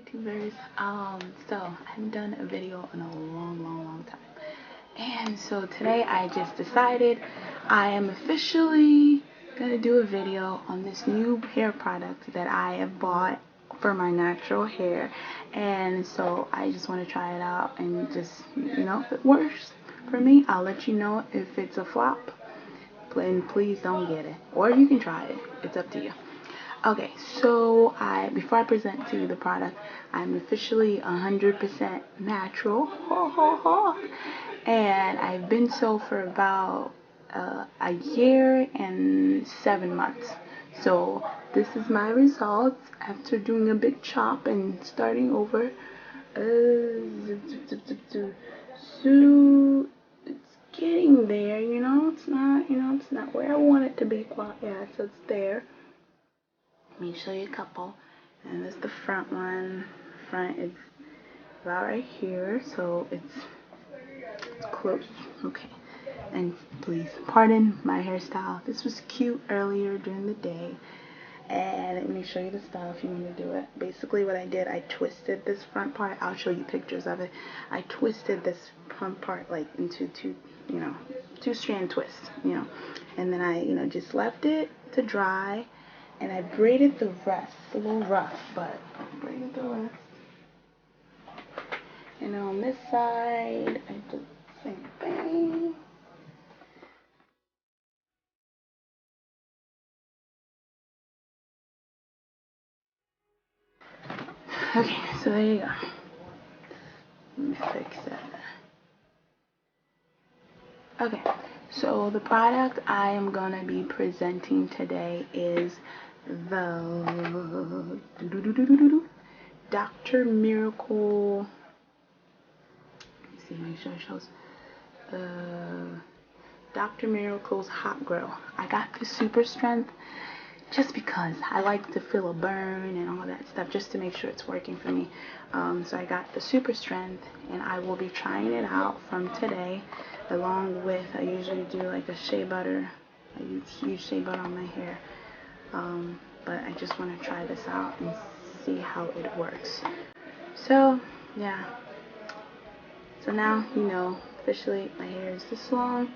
YouTubers. So I haven't done a video in a long time. And so today I just decided I am officially gonna do a video on this new hair product that I have bought for my natural hair. And so I just want to try it out and just, if it works for me, I'll let you know. If it's a flop, and please don't get it. Or you can try it. It's up to you. Okay, so before I present to you the product, I'm officially 100% natural. Ho, ho, ho. And I've been so for about a year and 7 months. So this is my results after doing a big chop and starting over. So it's getting there, it's not where I want it to be quite yet, so it's there. Let me show you a couple. And this is the front one. Front is about right here, so it's close. Okay. And please pardon my hairstyle. This was cute earlier during the day. And let me show you the style if you want to do it. Basically what I did, I twisted this front part. I'll show you pictures of it. I twisted this front part like into two strand twists, and then I, just left it to dry, and I braided the rest. It's a little rough, but I braided the rest. And then on this side, I did the same thing. Okay, so there you go. Let me fix that. Okay, so the product I am gonna be presenting today is the Dr. Miracle. Let me see, make sure it shows. Dr. Miracle's Hot Grow. I got the Super Strength just because I like to feel a burn and all that stuff, just to make sure it's working for me. So I got the Super Strength, and I will be trying it out from today, along with, I usually do like a shea butter. I use shea butter on my hair, but I just want to try this out and see how it works. So yeah, so now officially my hair is this long.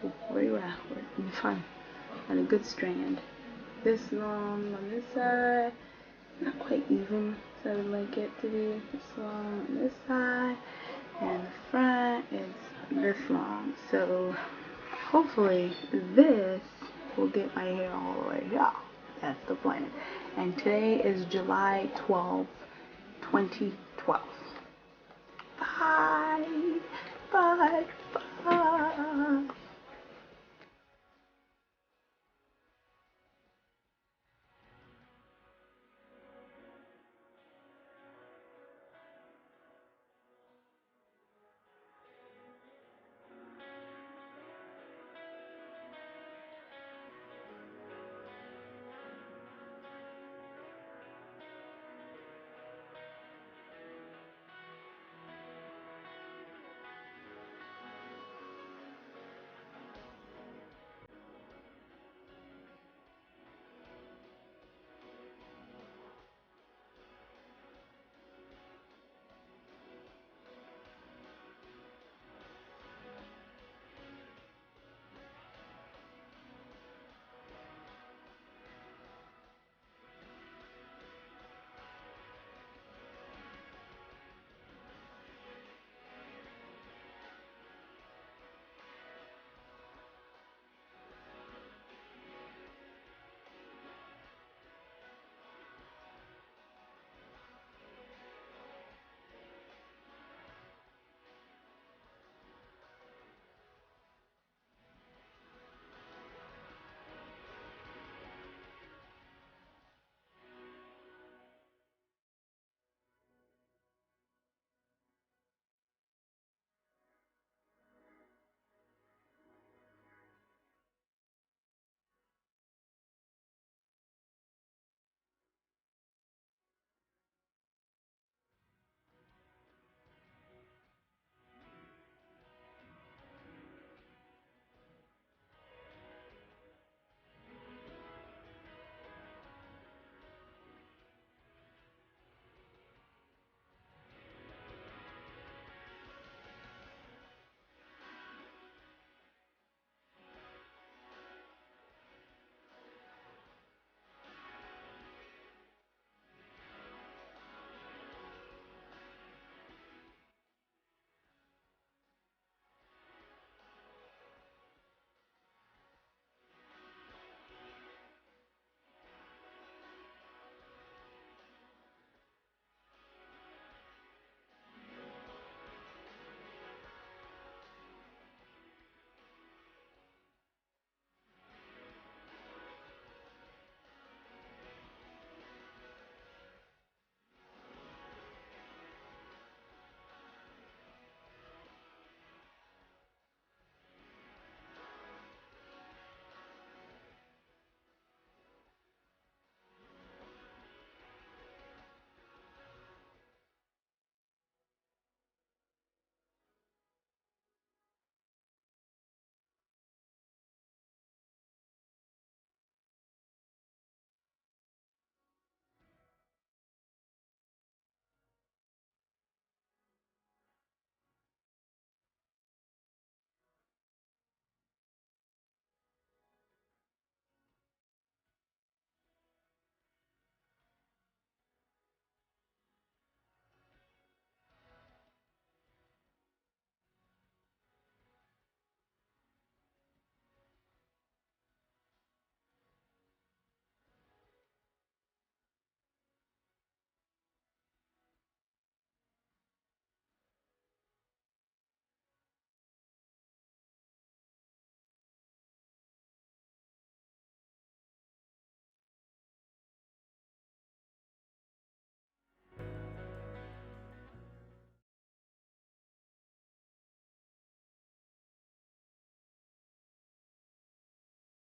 Ooh, where you at? We're in fun. And a good strand. This long on this side, not quite even, so I would like it to be this long on this side, and the front is this long. So hopefully this will get my hair all the way up. That's the plan. And today is July 12th, 2012. Bye. Bye. Bye.